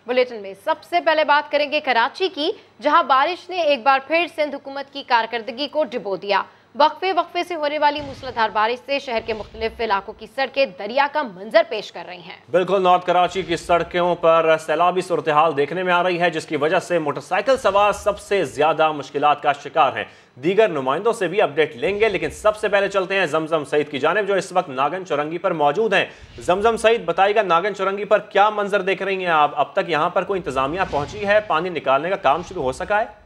Bulletin में सबसे पहले बात करेंगे कराची की, जहां बारिश ने एक बार फिर सिंध हुकूमत की कारकर्दगी को डुबो दिया। वक्फे से होने वाली मूसलाधार बारिश से शहर के मुख्तलिफ इलाकों की सड़कें दरिया का मंजर पेश कर रही हैं। बिल्कुल, नॉर्थ कराची की सड़कों पर सैलाबी सूरत हाल देखने में आ रही है, जिसकी वजह से मोटरसाइकिल सवार सबसे ज्यादा मुश्किलात का शिकार हैं। दीगर नुमाइंदों से भी अपडेट लेंगे, लेकिन सबसे पहले चलते हैं जमजम सईद की जानिब, जो इस वक्त नागन चौरंगी पर मौजूद हैं। जमजम सईद, बताइएगा नागन चौरंगी पर क्या मंजर देख रही हैं आप? अब तक यहाँ पर कोई इंतजामिया पहुंची है? पानी निकालने का काम शुरू हो सका है?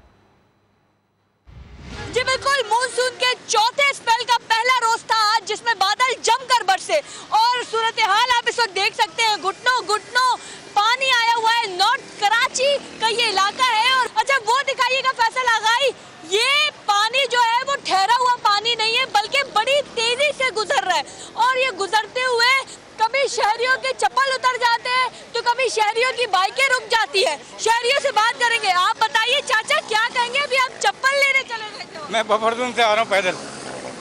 जी बिल्कुल, मानसून के चौथे स्पेल का पहला रोज था आज, जिसमें बादल जमकर बरसे और सूरत हाल आप इस वक्त देख सकते हैं। घुटनों घुटनों पानी आया हुआ है। नॉर्थ कराची का ये इलाका है। और अच्छा, वो दिखाइएगा फैसल आगाई, ये पानी जो है वो ठहरा हुआ पानी नहीं है, बल्कि बड़ी तेजी से गुजर रहा है। और ये गुजरते हुए कभी शहरियों के चप्पल उतर जाते हैं तो कभी शहरियों की बाइकें रुक जाती है। शहरियों से बात करेंगे। आप बताइए चाचा, क्या कहेंगे? अभी आप चप्पल लेने चले गए थे? मैं बफरदून से आ रहा हूँ पैदल।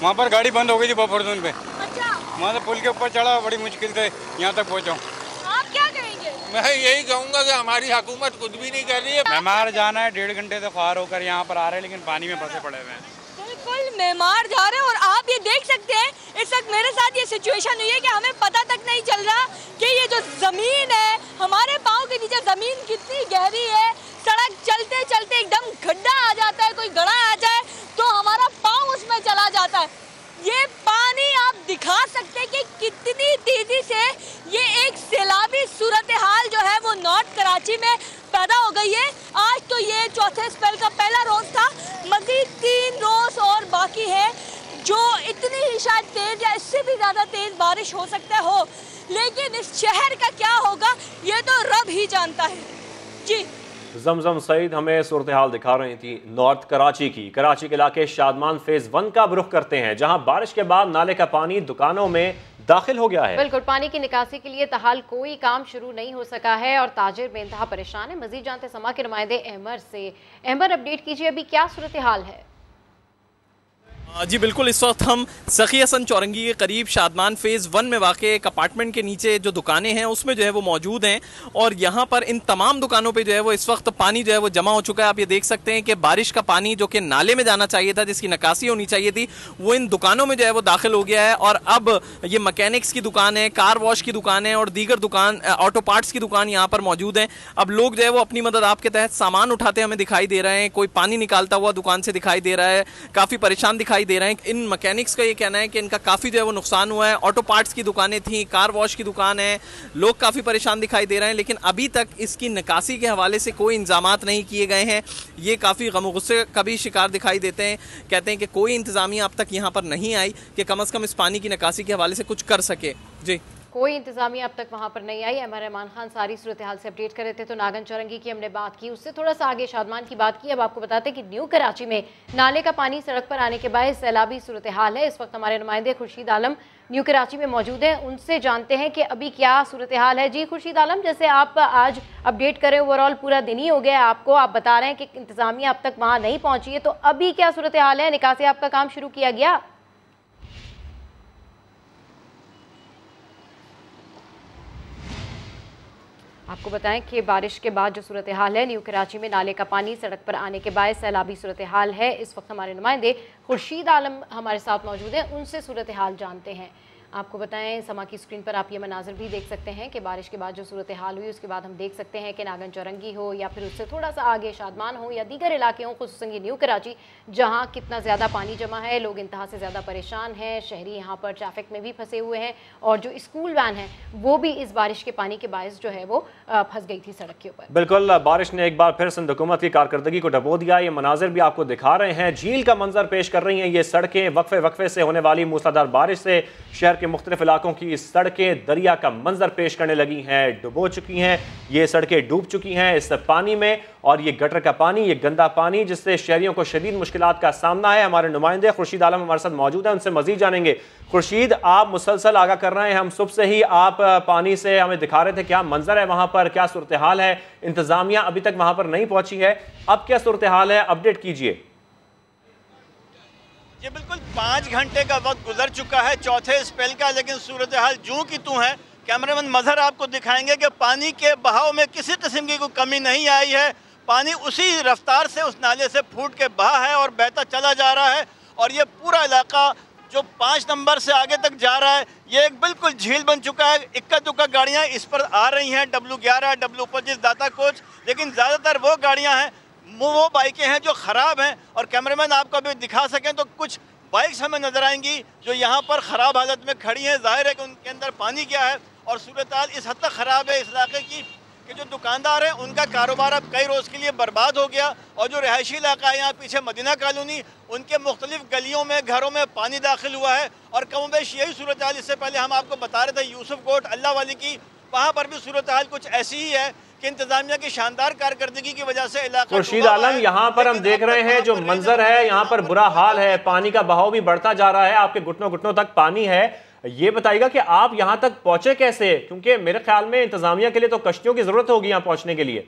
वहाँ पर गाड़ी बंद हो गई थी बफरदून पे। अच्छा, वहाँ से पुल के ऊपर चढ़ा, बड़ी मुश्किल से यहाँ तक पहुँचा। आप क्या कहेंगे? मैं यही कहूँगा कि हमारी हुकूमत कुछ भी नहीं कर रही है। मेहमान जाना है, 1.5 घंटे से ख्वार होकर यहाँ पर आ रहे हैं, लेकिन पानी में फंसे पड़े हुए हैं। बिल्कुल, मेहमान जा रहे हैं। और आप ये देख सकते हैं, इस वक्त मेरे साथ ये सिचुएशन हुई है कि हमें पता तक नहीं चल रहा कि ये जो जमीन है, हमारे पाँव के नीचे जमीन कितनी गहरी है। सड़क चलते चलते एकदम गड्ढा आ जाता है, कोई गड़ा आ जाए तो हमारा पाँव उसमें चला जाता है। ये पानी आप दिखा सकते हैं कि कितनी तेजी से ये एक सैलाबी सूरत हाल जो है वो नॉर्थ कराची में पैदा हो गई है। आज तो ये चौथे स्पेल का पहला रोज था, मजीद 3 रोज और बाकी है, जो इतनी ही शायद तेज या इससे भी ज्यादा तेज बारिश हो सकता हो। लेकिन इस शहर का क्या होगा ये तो रब ही जानता है। जी, जमजम सईद हमें सूरत हाल दिखा रही थी नॉर्थ कराची की। कराची के इलाके शादमान फेज 1 का रुख करते हैं, जहां बारिश के बाद नाले का पानी दुकानों में दाखिल हो गया है। बिल्कुल, पानी की निकासी के लिए ताहाल कोई काम शुरू नहीं हो सका है और ताजिर बेइंतहा परेशान है। मजीद जानते समा के नुमाइंदे अहमर से। अहमर, अपडेट कीजिए, अभी क्या सूरत हाल है? जी बिल्कुल, इस वक्त हम सखी हसन चौरंगी के करीब शादमान फेज़ 1 में वाक़े एक अपार्टमेंट के नीचे जो दुकानें हैं उसमें जो है वो मौजूद हैं। और यहाँ पर इन तमाम दुकानों पे जो है वो इस वक्त पानी जो है वो जमा हो चुका है। आप ये देख सकते हैं कि बारिश का पानी जो कि नाले में जाना चाहिए था, जिसकी निकासी होनी चाहिए थी, वो इन दुकानों में जो है वो दाखिल हो गया है। और अब ये मैकेनिक्स की दुकान है, कार वॉश की दुकान है और दीगर दुकान, ऑटो पार्ट्स की दुकान यहाँ पर मौजूद हैं। अब लोग जो है वो अपनी मदद आपके तहत सामान उठाते हमें दिखाई दे रहे हैं। कोई पानी निकालता हुआ दुकान से दिखाई दे रहा है, काफ़ी परेशान दिखाई दे रहे हैं। इन मैकेनिक्स का ये कहना है कि इनका काफ़ी जो है वो नुकसान हुआ है। ऑटो पार्ट्स की दुकानें थी, कार वॉश की दुकान है, लोग काफ़ी परेशान दिखाई दे रहे हैं, लेकिन अभी तक इसकी निकासी के हवाले से कोई इंतजामात नहीं किए गए हैं। ये काफ़ी गम गुस्से का भी शिकार दिखाई देते हैं। कहते हैं कि कोई इंतजामिया अब तक यहाँ पर नहीं आई कि कम अज़ कम इस पानी की निकासी के हवाले से कुछ कर सके। जी, कोई इंतजामिया अब तक वहाँ पर नहीं आई। हमारे रहमान खान सारी सूरत हाल से अपडेट कर रहे थे। तो नागन चौरंगी की हमने बात की, उससे थोड़ा सा आगे शादमान की बात की। अब आपको बताते हैं कि न्यू कराची में नाले का पानी सड़क पर आने के बाद सैलाबी सूरत हाल है। इस वक्त हमारे नुमाइंदे खुर्शीद आलम न्यू कराची में मौजूद हैं, उनसे जानते हैं कि अभी क्या सूरत हाल है। जी खुर्शीद आलम, जैसे आप आज अपडेट करें, ओवरऑल पूरा दिन ही हो गया है आपको, आप बता रहे हैं कि इंतजामिया अब तक वहाँ नहीं पहुँची है, तो अभी क्या सूरत हाल है? निकासी आपका काम शुरू किया गया? आपको बताएं कि बारिश के बाद जो सूरत हाल है न्यू कराची में, नाले का पानी सड़क पर आने के बाद सैलाबी सूरत हाल है। इस वक्त हमारे नुमाइंदे खुर्शीद आलम हमारे साथ मौजूद हैं, उनसे सूरत हाल जानते हैं। आपको बताएं, समा की स्क्रीन पर आप ये मनाजर भी देख सकते हैं कि बारिश के बाद जो सूरत हाल हुई, उसके बाद हम देख सकते हैं कि नागन चौरंगी हो या फिर उससे थोड़ा सा आगे शादमान हो या दीगर इलाके हों, खुसूसन ये न्यू कराची, जहाँ कितना ज़्यादा पानी जमा है, लोग इंतहा से ज़्यादा परेशान हैं। शहरी यहाँ पर ट्रैफिक में भी फंसे हुए हैं और जो स्कूल वैन है वो भी इस बारिश के पानी के बायस जो है वो फंस गई थी सड़क के ऊपर। बिल्कुल, बारिश ने एक बार फिर सिंध हुकूमत की कारकर्दगी को डबो दिया। ये मनाजिर भी आपको दिखा रहे हैं, झील का मंजर पेश कर रही हैं ये सड़कें। वक्फे से होने वाली मूसलाधार बारिश से शहर के मुख्तलिफ इलाकों की सड़कें दरिया का मंजर पेश करने लगी हैं, डुबो चुकी हैं। ये सड़कें डूब चुकी हैं इस पानी में, और ये गटर का पानी, ये गंदा पानी, जिससे शहरियों को शदीद मुश्किलात का सामना है। हमारे नुमाइंदे खुर्शीद आलम हमारे साथ मौजूद हैं, उनसे मजीद जानेंगे। खुर्शीद, आप मुसलसल आगाह कर रहे हैं, हम सुबह से ही आप पानी से हमें दिखा रहे थे क्या मंजर है वहां पर, क्या सूरत हाल है? इंतजामिया अभी तक वहां पर नहीं पहुंची है, अब क्या सूरत हाल है? अपडेट कीजिए। ये बिल्कुल 5 घंटे का वक्त गुजर चुका है चौथे स्पेल का, लेकिन सूरत हाल जूं की तूं है। कैमरामैन मजहर आपको दिखाएंगे कि पानी के बहाव में किसी किस्म की कोई कमी नहीं आई है। पानी उसी रफ्तार से उस नाले से फूट के बहा है और बहता चला जा रहा है। और ये पूरा इलाका जो 5 नंबर से आगे तक जा रहा है, ये एक बिल्कुल झील बन चुका है। इक्का दुक्का गाड़ियाँ इस पर आ रही हैं, W11, W25, दाता कोच, लेकिन ज़्यादातर वो गाड़ियाँ हैं, वो बाइकें हैं जो ख़राब हैं। और कैमरामैन आपको अभी दिखा सकें तो कुछ बाइक्स हमें नज़र आएंगी जो यहाँ पर ख़राब हालत में खड़ी हैं। जाहिर है कि उनके अंदर पानी क्या है और सूरत हाल इस हद तक ख़राब है इस इलाके की कि जो दुकानदार हैं उनका कारोबार अब कई रोज़ के लिए बर्बाद हो गया। और जो रिहायशी इलाका है यहाँ पीछे मदीना कॉलोनी, उनके मुख्तलिफ गलियों में, घरों में पानी दाखिल हुआ है। और कमोबेश यही सूरत हाल इससे पहले हम आपको बता रहे थे यूसुफ कोट अल्लाह वाली की, वहाँ पर भी सूरत हाल कुछ ऐसी ही है कि इंतजामिया की शानदार कारकर्दगी की वजह से इलाका खुर्शीद आलम, यहाँ पर हम देख रहे हैं जो मंजर है, यहाँ पर बुरा हाल है, पानी का बहाव भी बढ़ता जा रहा है, आपके घुटनों घुटनों तक पानी है। ये बताइएगा कि आप यहाँ तक पहुंचे कैसे, क्योंकि मेरे ख्याल में इंतजामिया के लिए तो कश्तियों की जरूरत होगी यहाँ पहुंचने के लिए।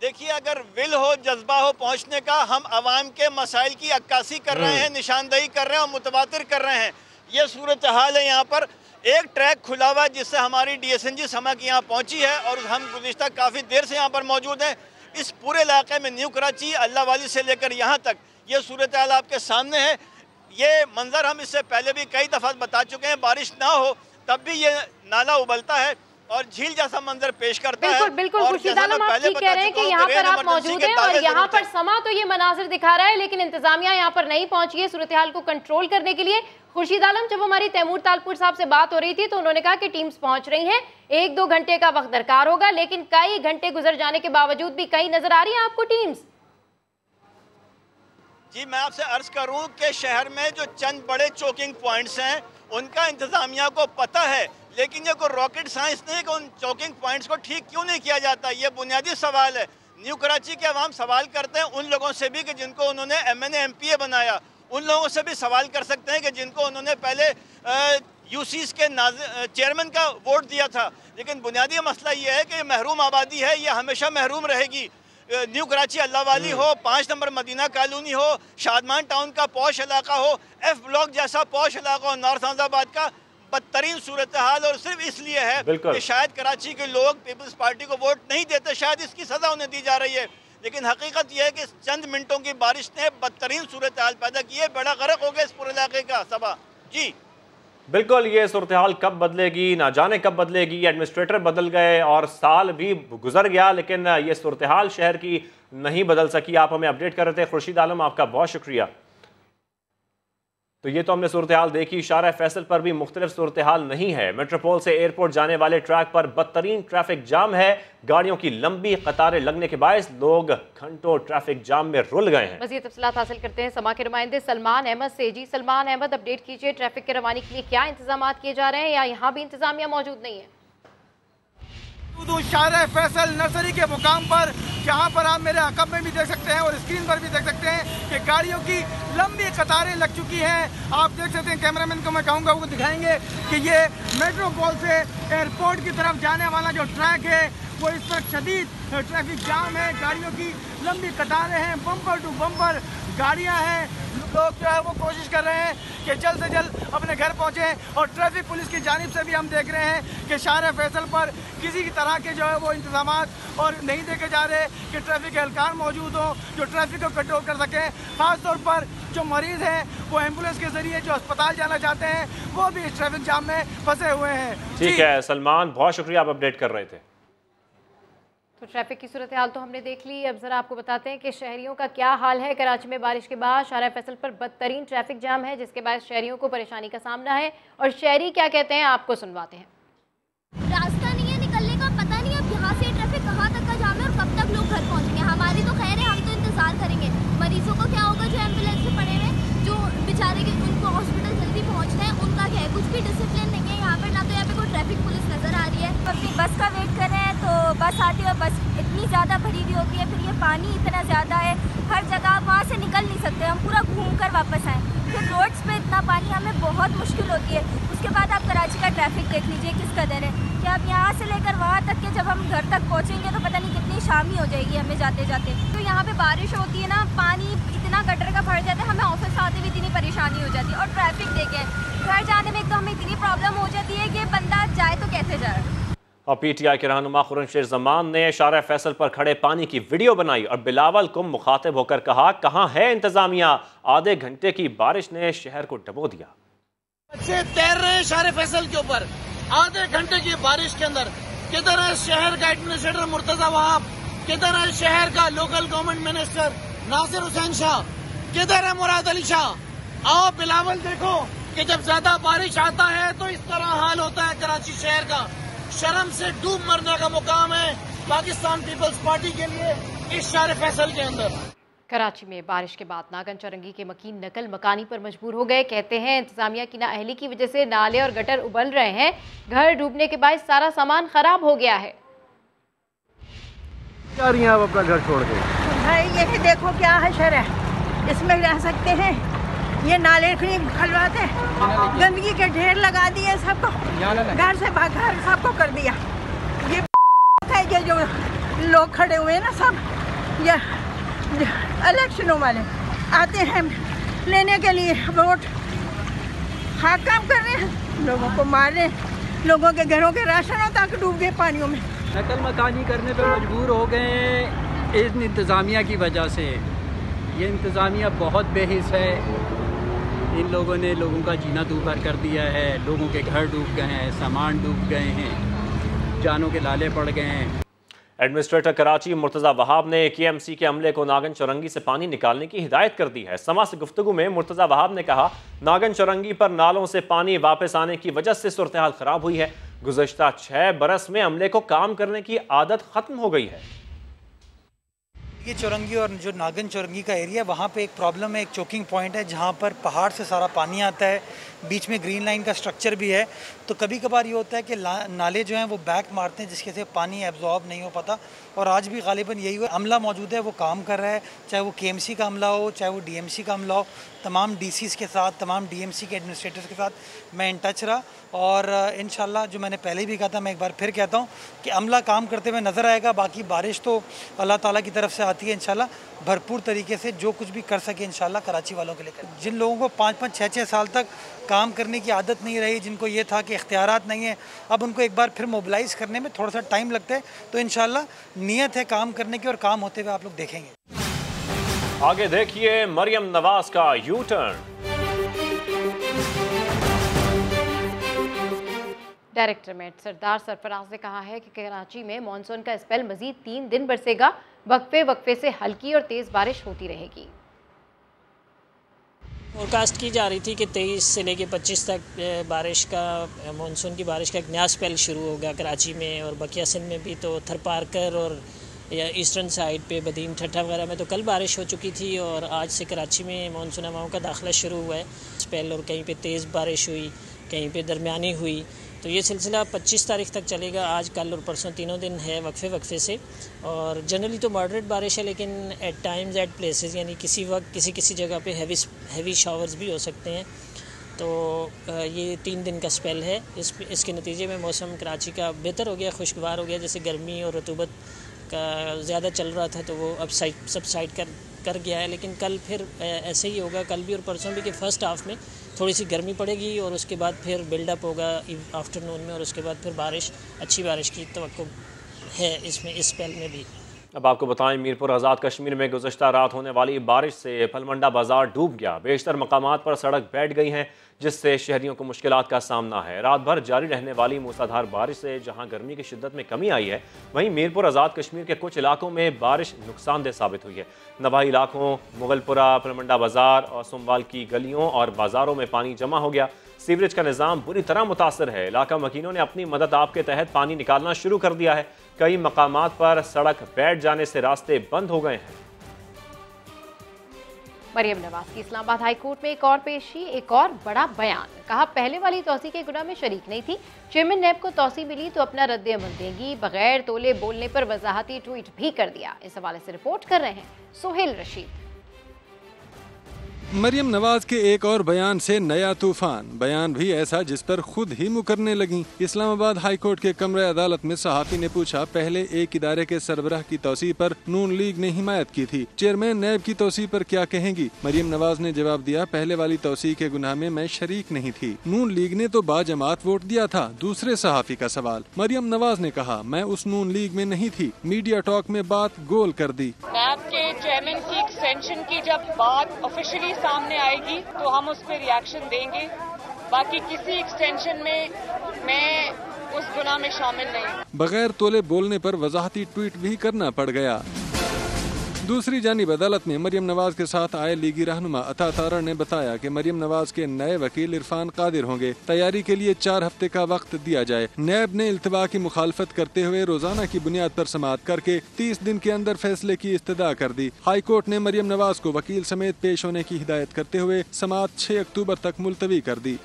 देखिए, अगर विल हो, जज्बा हो पहुंचने का, हम आवाम के मसाइल की अक्कासी कर रहे हैं, निशानदही कर रहे हैं और मुतवातिर कर रहे हैं। ये सूरत हाल है। यहाँ पर एक ट्रैक खुला हुआ जिससे हमारी DSNG समक यहाँ पहुँची है और हम गुज़िश्ता काफ़ी देर से यहाँ पर मौजूद हैं। इस पूरे इलाके में न्यू कराची, अल्लाह वाली से लेकर यहाँ तक ये सूरत हाल आपके सामने है। ये मंजर हम इससे पहले भी कई दफ़ा बता चुके हैं, बारिश ना हो तब भी ये नाला उबलता है और झील जैसा मंजर पेश करता है। बिल्कुल खुर्शीद आलम, आप ठीक कह रहे हैं कि यहाँ पर आप मौजूद हैं और यहाँ पर समा तो ये मनाजिर दिखा रहा है, लेकिन इंतजामिया यहाँ पर नहीं पहुंची है सूरत हाल को कंट्रोल करने के लिए। खुर्शीद आलम, जब हमारी तैमूर तालपुर साहब से बात हो रही थी तो उन्होंने कहा कि टीम्स पहुंच रही हैं, 1-2 घंटे का वक्त दरकार होगा, लेकिन कई घंटे गुजर जाने के बावजूद भी कहीं नजर आ रही है आपको टीम्स? जी, मैं आपसे अर्ज करूं कि शहर में जो चंद बड़े चोकिंग पॉइंट्स हैं उनका इंतजामिया को पता है, लेकिन ये कोई रॉकेट साइंस नहीं कि उन चोकिंग पॉइंट्स को ठीक क्यों नहीं किया जाता। ये बुनियादी सवाल है। न्यू कराची के अवाम सवाल करते हैं उन लोगों से भी कि जिनको उन्होंने MNA MPA बनाया, उन लोगों से भी सवाल कर सकते हैं कि जिनको उन्होंने पहले UCs के चेयरमैन का वोट दिया था। लेकिन बुनियादी मसला ये है कि महरूम आबादी है, ये हमेशा महरूम रहेगी। न्यू कराची अल्लाह वाली हो, 5 नंबर मदीना कॉलोनी हो, शादमान टाउन का पौश इलाका हो, F ब्लॉक जैसा पौश इलाका हो, नॉर्थ अहमदाबाद का बदतरीन सूरत हाल, और सिर्फ इसलिए है कि शायद कराची के लोग पीपल्स पार्टी को वोट नहीं देते, शायद इसकी सजा उन्हें दी जा रही है। लेकिन हकीकत यह है कि चंद मिनटों की बारिश ने बदतरीन सूरत हाल पैदा की है, बड़ा गर्क हो गया इस पूरे इलाके का सबा। जी बिल्कुल, ये सूरत हाल कब बदलेगी ना जाने कब बदलेगी। एडमिनिस्ट्रेटर बदल गए और साल भी गुजर गया, लेकिन ये सूरत हाल शहर की नहीं बदल सकी। आप हमें अपडेट कर रहे थे खुर्शीद आलम, आपका बहुत शुक्रिया। तो ये तो हमने सूरत हाल देखी। शारा फैसल पर भी मुख्तलिफ सूरत हाल नहीं है। मेट्रोपोल से एयरपोर्ट जाने वाले ट्रैक पर बदतरीन ट्रैफिक जाम है। गाड़ियों की लंबी कतारें लगने के बायस लोग घंटों ट्रैफिक जाम में रुल गए हैं। मज़ीद तफसीलात हासिल करते हैं समा के नुमाइंदे सलमान अहमद से। जी सलमान अहमद, अपडेट कीजिए, ट्रैफिक के रवानी के लिए क्या इंतजाम किए जा रहे हैं या यहाँ भी इंतजामिया मौजूद नहीं है? शारा फैसल नर्सरी के मुकाम पर, जहां पर आप मेरे अकब में भी देख सकते हैं और स्क्रीन पर भी देख सकते हैं कि गाड़ियों की लंबी कतारें लग चुकी हैं। आप देख सकते हैं, कैमरामैन को मैं कहूँगा वो दिखाएंगे कि ये मेट्रोपोल से एयरपोर्ट की तरफ जाने वाला जो ट्रैक है वो इस पर शदीद ट्रैफिक जाम है। गाड़ियों की लंबी कतारें हैं, बम्पर टू बम्पर गाड़ियाँ हैं। लोग जो है वो कोशिश कर रहे हैं कि जल्द से जल्द अपने घर पहुँचें और ट्रैफिक पुलिस की जानिब से भी हम देख रहे हैं कि शारा फैसल पर किसी भी तरह के जो है वो इंतजामात और नहीं देखे जा रहे कि ट्रैफिक एहलकार मौजूद हो जो ट्रैफिक को कंट्रोल कर सकें। ख़ासतौर पर जो मरीज़ हैं वो एम्बुलेंस के ज़रिए जो अस्पताल जाना चाहते हैं वो भी इस ट्रैफिक जाम में फंसे हुए हैं। ठीक है सलमान, बहुत शुक्रिया, आप अपडेट कर रहे थे। तो ट्रैफिक की सूरत हाल तो हमने देख ली। अब ज़रा आपको बताते हैं कि शहरियों का क्या हाल है। कराची में बारिश के बाद शारा फैसल पर बदतरीन ट्रैफिक जाम है, जिसके बाद शहरियों को परेशानी का सामना है। और शहरी क्या कहते हैं आपको सुनवाते हैं। रास्ता नहीं है निकलने का, पता नहीं अब यहाँ से ट्रैफिक कहाँ तक का जाम है और कब तक लोग घर पहुँचेंगे। हमारी तो खैर है, हम तो इंतजार करेंगे। मरीजों को क्या होगा जो एम्बुलेंस से पड़े हुए, जो बेचारे उनको हॉस्पिटल जल्दी पहुँचना है, उनका क्या है? कुछ भी डिसिप्लिन नहीं है यहाँ पर। ना तो यहाँ पे कोई ट्रैफिक पुलिस नजर आ रही है। अपनी बस का वेट कर रहे हैं तो बस आती है, बस इतनी ज़्यादा भरी हुई होती है, फिर ये पानी इतना ज़्यादा है, हर जगह आप वहाँ से निकल नहीं सकते, हम पूरा घूम कर वापस आएँ। फिर रोड्स पे इतना पानी, हमें बहुत मुश्किल होती है। उसके बाद आप कराची का ट्रैफिक देख लीजिए किस कदर है कि आप यहाँ से लेकर वहाँ तक के जब हम घर तक पहुँचेंगे तो पता नहीं कितनी शाम ही हो जाएगी हमें जाते जाते। तो यहाँ पे बारिश होती है ना, पानी इतना गटर का भर जाता है, हमें ऑफिस आते हुए इतनी परेशानी हो जाती है। और ट्रैफिक देखें, घर जाने में एक तो हमें इतनी प्रॉब्लम हो जाती है कि बंदा जाए तो कैसे जाए। और पीटीआई के रहनुमा खुर्रमशेर जमान ने शारा फैसल पर खड़े पानी की वीडियो बनाई और बिलावल को मुखातिब होकर कहा, कहां है इंतजामिया, आधे घंटे की बारिश ने शहर को डबो दिया। बच्चे तैर रहे हैं शारे फैसल के ऊपर आधे घंटे की बारिश के अंदर। किधर है शहर का एडमिनिस्ट्रेटर मुर्तजा वहाब, किधर है शहर का local government minister Nasir Hussain Shah, किधर है मुराद अली शाह। आओ बिलावल देखो कि जब ज्यादा बारिश आता है तो इस तरह हाल होता है कराची शहर का। शर्म से डूब मरने का मुकाम है पाकिस्तान पीपल्स पार्टी के लिए इस शारे फैसल के अंदर। कराची में बारिश के बाद नागन चौरंगी के मकीन नकल मकानी पर मजबूर हो गए। कहते हैं इंतजामिया की नाअहली की वजह से नाले और गटर उबल रहे हैं। घर डूबने के बाद सारा सामान खराब हो गया है। जा रही हैं आप अपना घर छोड़ के? भाई ये देखो क्या है शरह, इसमें रह सकते हैं? ये नाले खलवाते गंदगी के ढेर लगा दिए, सबको घर से बाहर सबको कर दिया। ये जो लोग खड़े हुए हैं ना सब, ये इलेक्शनों वाले आते हैं लेने के लिए वोट, हाँ काम कर रहे हैं, लोगों को मार रहे हैं, लोगों के घरों के राशनों तक डूब गए पानियों में। नकल मकानी करने पे मजबूर हो गए इन इंतज़ामिया की वजह से। ये इंतज़ामिया बहुत बेहिस है, इन लोगों ने लोगों का जीना दूभर कर दिया है, लोगों के घर डूब गए हैं, सामान डूब गए हैं, जानों के लाले पड़ गए हैं। एडमिनिस्ट्रेटर कराची मुर्तज़ा वहाब ने KMC के अमले को नागन चौरंगी से पानी निकालने की हिदायत कर दी है। समा से गुफ्तगू में मुर्तज़ा वहाब ने कहा, नागन चौरंगी पर नालों से पानी वापस आने की वजह से सूरत हाल खराब हुई है। गुज़श्ता 6 बरस में अमले को काम करने की आदत खत्म हो गई है। ये चौरंगी और जो नागन चौरंगी का एरिया, वहाँ पे एक प्रॉब्लम है, एक चोकिंग पॉइंट है जहाँ पर पहाड़ से सारा पानी आता है, बीच में ग्रीन लाइन का स्ट्रक्चर भी है। तो कभी कभार ये होता है कि नाले जो हैं वो बैक मारते हैं जिसके से पानी एब्जॉर्ब नहीं हो पाता। और आज भी गालिबन यही हुआ। अमला मौजूद है, वो काम कर रहा है, चाहे वो KMC का अमला हो, चाहे वो DMC का अमला हो। तमाम DCs के साथ, तमाम DMC के एडमिनिस्ट्रेटर्स के साथ मैं इन टच रहा। और इंशाल्लाह जो मैंने पहले भी कहा था, मैं एक बार फिर कहता हूँ कि अमला काम करते हुए नज़र आएगा। बाकी बारिश तो अल्लाह ताला की तरफ से आती है, इंशाल्लाह भरपूर तरीके से जो कुछ भी कर सके इंशाल्लाह कराची वालों के लिए। जिन लोगों को 5-5, 6-6 साल तक काम करने की आदत नहीं रही, जिनको ये था कि इख्तियारात नहीं है, अब उनको एक बार फिर मोबिलाइज़ करने में थोड़ा सा टाइम लगता है। तो इंशाल्लाह नीयत है काम करने की और काम होते हुए आप लोग देखेंगे। आगे देखिए मरियम नवाज का यू टर्न। डायरेक्टरेट सरदार सरफराज ने कहा है कि कराची में मानसून का स्पेल मजीद 3 दिन बरसेगा। वक्फे वक्फे से हल्की और तेज़ बारिश होती रहेगी। फोरकास्ट की जा रही थी कि 23 से लेकर 25 तक बारिश का, मानसून की बारिश का एक नया स्पेल शुरू होगा कराची में और बकिया सिंध में भी। तो थरपारकर और या ईस्टर्न साइड पे बदीन ठट्ठा वगैरह में तो कल बारिश हो चुकी थी और आज से कराची में मानसून हवाओं का दाखिला शुरू हुआ है स्पेल। और कहीं पे तेज़ बारिश हुई, कहीं पे दरमियानी हुई। तो ये सिलसिला 25 तारीख तक चलेगा। आज, कल और परसों तीनों दिन है वक्फे वक्फे से। और जनरली तो मॉडरेट बारिश है, लेकिन एट टाइम्स एट प्लेसेस, यानी किसी वक्त किसी जगह पे हैवी शावर्स भी हो सकते हैं। तो ये 3 दिन का स्पेल है। इसके नतीजे में मौसम कराची का बेहतर हो गया, खुशगवार हो गया। जैसे गर्मी और रतूबत का ज़्यादा चल रहा था तो वो अब सबसाइड कर गया है। लेकिन कल फिर ऐसे ही होगा, कल भी और परसों भी, कि फ़र्स्ट हाफ में थोड़ी सी गर्मी पड़ेगी और उसके बाद फिर बिल्डअप होगा आफ्टरनून में और उसके बाद फिर बारिश, अच्छी बारिश की तवक्को है इसमें, इस स्पेल में भी। अब आपको बताएं, मीरपुर आज़ाद कश्मीर में गुज़श्ता रात होने वाली बारिश से फलमंडा बाजार डूब गया। बेशतर मकामात पर सड़क बैठ गई हैं, जिससे शहरियों को मुश्किलात का सामना है। रात भर जारी रहने वाली मूसलाधार बारिश से जहां गर्मी की शिद्दत में कमी आई है, वहीं मीरपुर आज़ाद कश्मीर के कुछ इलाकों में बारिश नुकसानदेह साबित हुई है। नवाही इलाकों मुगलपुरा, फलमंडा बाजार और सुम्बाल की गलियों और बाजारों में पानी जमा हो गया। सीवरेज का निज़ाम बुरी तरह मुतासर है। इलाका मकीनों ने अपनी मदद आप के तहत पानी निकालना शुरू कर दिया है। कई मकामात पर सड़क बैठ जाने से रास्ते बंद हो गए हैं। मरियम नवाज की इस्लामाबाद हाई कोर्ट में एक और पेशी, एक और बड़ा बयान। कहा, पहले वाली तौसी के गुनाह में शरीक नहीं थी। चेयरमैन नैब को तौसी मिली तो अपना रद्द अमल देंगी। बगैर तोले बोलने पर वजाहती ट्वीट भी कर दिया। इस हवाले से रिपोर्ट कर रहे हैं सोहेल रशीद। मरियम नवाज के एक और बयान से नया तूफान, बयान भी ऐसा जिस पर खुद ही मुकरने लगी। इस्लामाबाद हाई कोर्ट के कमरे अदालत में सहाफी ने पूछा, पहले एक इदारे के सरबराह की तौसीह पर नून लीग ने हिमायत की थी, चेयरमैन नैब की तौसीह पर क्या कहेंगी? मरियम नवाज ने जवाब दिया, पहले वाली तौसीह के गुनाह में मैं शरीक नहीं थी, नून लीग ने तो बाजमात वोट दिया था। दूसरे सहाफी का सवाल, मरियम नवाज ने कहा, मैं उस नून लीग में नहीं थी, मीडिया टॉक में बात गोल कर दी। नैब के चेयरमैन की एक्सटेंशन की जब बात ऑफिशियली सामने आएगी तो हम उस पर रिएक्शन देंगे। बाकी किसी एक्सटेंशन में मैं उस गुनाह में शामिल नहीं। बगैर तोले बोलने पर वजाहती ट्वीट भी करना पड़ गया। दूसरी जानिब अदालत में मरियम नवाज के साथ आए लीगी रहनुमा अता तारा ने बताया कि मरियम नवाज के नए वकील इरफान कादिर होंगे। तैयारी के लिए 4 हफ्ते का वक्त दिया जाए। नैब ने इल्तवा की मुखालफत करते हुए रोजाना की बुनियाद पर समाअत करके 30 दिन के अंदर फैसले की इस्तदा कर दी। हाई कोर्ट ने मरियम नवाज को वकील समेत पेश होने की हिदायत करते हुए समाअत 6 अक्टूबर तक मुलतवी कर दी।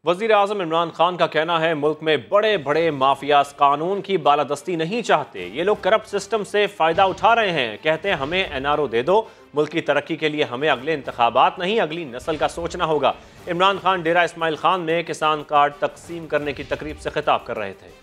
वज़ीर आज़म इमरान खान का कहना है, मुल्क में बड़े बड़े माफियाज कानून की बालादस्ती नहीं चाहते, ये लोग करप्ट सिस्टम से फ़ायदा उठा रहे हैं। कहते हैं हमें NRO दे दो, मुल्क की तरक्की के लिए हमें अगले इंतखाबात नहीं अगली नस्ल का सोचना होगा। इमरान खान डेरा इस्माइल खान में किसान कार्ड तकसीम करने की तकरीब से खिताब कर रहे थे।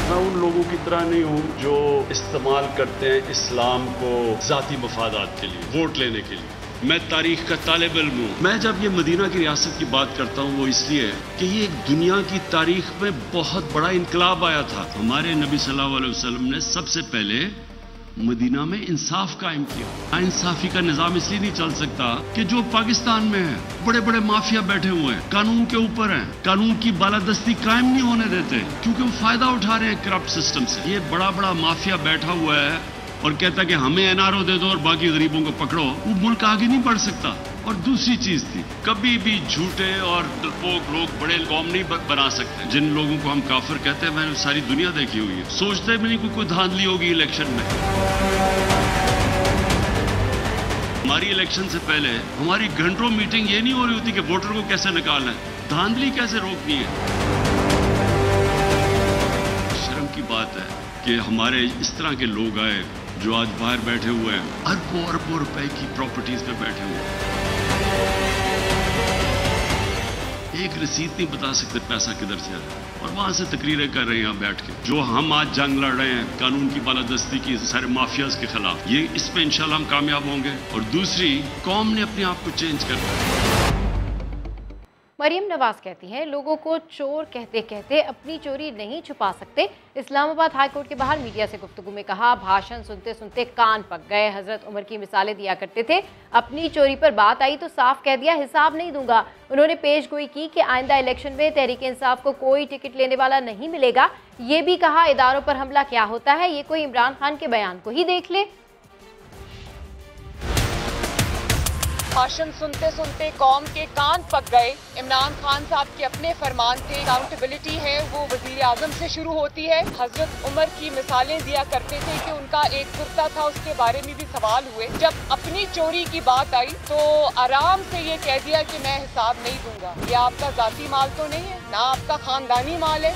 मैं उन लोगों की तरह नहीं हूँ जो इस्तेमाल करते हैं इस्लाम को ज़ाती मफादात के लिए, वोट लेने के लिए। मैं तारीख का तालिब इल्म हूँ। मैं जब ये मदीना की रियासत की बात करता हूँ वो इसलिए कि ये एक दुनिया की तारीख में बहुत बड़ा इनकलाब आया था। हमारे नबी सल्लल्लाहु अलैहि वसल्लम ने सबसे पहले मदीना में इंसाफ कायम किया। नाइंसाफी का निजाम इसलिए नहीं चल सकता कि जो पाकिस्तान में है बड़े बड़े माफिया बैठे हुए हैं, कानून के ऊपर हैं, कानून की बालादस्ती कायम नहीं होने देते क्योंकि वो फायदा उठा रहे हैं करप्ट सिस्टम से। ये बड़ा बड़ा माफिया बैठा हुआ है और कहता कि हमें NRO दे दो और बाकी गरीबों को पकड़ो, वो मुल्क आगे नहीं बढ़ सकता। और दूसरी चीज थी, कभी भी झूठे और डरपोक लोग बड़े कौम नहीं बना सकते। जिन लोगों को हम काफिर कहते हैं मैंने सारी दुनिया देखी हुई है, सोचते भी नहीं कोई धांधली होगी इलेक्शन में। हमारी इलेक्शन से पहले हमारी घंटों मीटिंग ये नहीं हो रही होती कि वोटर को कैसे निकालना है, धांधली कैसे रोकनी है। शर्म की बात है कि हमारे इस तरह के लोग आए जो आज बाहर बैठे हुए हैं, अरबों रुपए की प्रॉपर्टीज पे बैठे हुए हैं, एक रसीद नहीं बता सकते पैसा किधर से आया और वहां से तकरीरें कर रहे हैं यहाँ बैठ के। जो हम आज जंग लड़ रहे हैं कानून की बालादस्ती की सारे माफियाज के खिलाफ, ये इसमें इंशाल्लाह हम कामयाब होंगे। और दूसरी, कौम ने अपने आप को चेंज करना है। मरियम नवाज कहती हैं, लोगों को चोर कहते कहते अपनी चोरी नहीं छुपा सकते। इस्लामाबाद हाई कोर्ट के बाहर मीडिया से गुफ्तगू में कहा, भाषण सुनते सुनते कान पक गए। हजरत उमर की मिसालें दिया करते थे, अपनी चोरी पर बात आई तो साफ कह दिया हिसाब नहीं दूंगा। उन्होंने पेशगोई की कि आइंदा इलेक्शन में तहरीक इंसाफ को कोई टिकट लेने वाला नहीं मिलेगा। ये भी कहा, इदारों पर हमला क्या होता है ये कोई इमरान खान के बयान को ही देख ले। भाषण सुनते सुनते कौम के कान पक गए। इमरान खान साहब के अपने फरमान थे, अकाउंटेबिलिटी है वो वजीर आजम से शुरू होती है। हजरत उमर की मिसालें दिया करते थे कि उनका एक कुर्ता था, उसके बारे में भी सवाल हुए। जब अपनी चोरी की बात आई तो आराम से ये कह दिया कि मैं हिसाब नहीं दूंगा। ये आपका जाती माल तो नहीं है, ना आपका खानदानी माल है।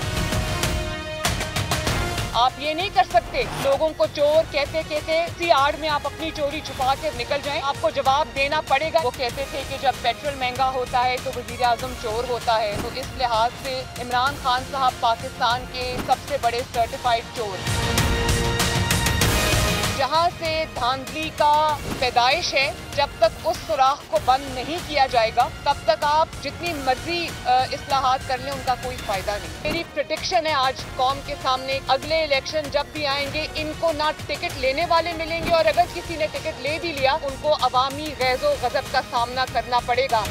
आप ये नहीं कर सकते लोगों को चोर कहते कहते इसी आड़ में आप अपनी चोरी छुपा कर निकल जाएं। आपको जवाब देना पड़ेगा। वो कहते थे कि जब पेट्रोल महंगा होता है तो वजीर आजम चोर होता है। तो इस लिहाज से इमरान खान साहब पाकिस्तान के सबसे बड़े सर्टिफाइड चोर। जहाँ से धांधली का पैदाइश है, जब तक उस सुराख को बंद नहीं किया जाएगा तब तक आप जितनी मर्जी इस्लाहात कर लें उनका कोई फायदा नहीं। मेरी प्रेडिक्शन है आज कौम के सामने, अगले इलेक्शन जब भी आएंगे इनको ना टिकट लेने वाले मिलेंगे और अगर किसी ने टिकट ले भी लिया उनको अवामी गैज़ो गज़ब का सामना करना पड़ेगा।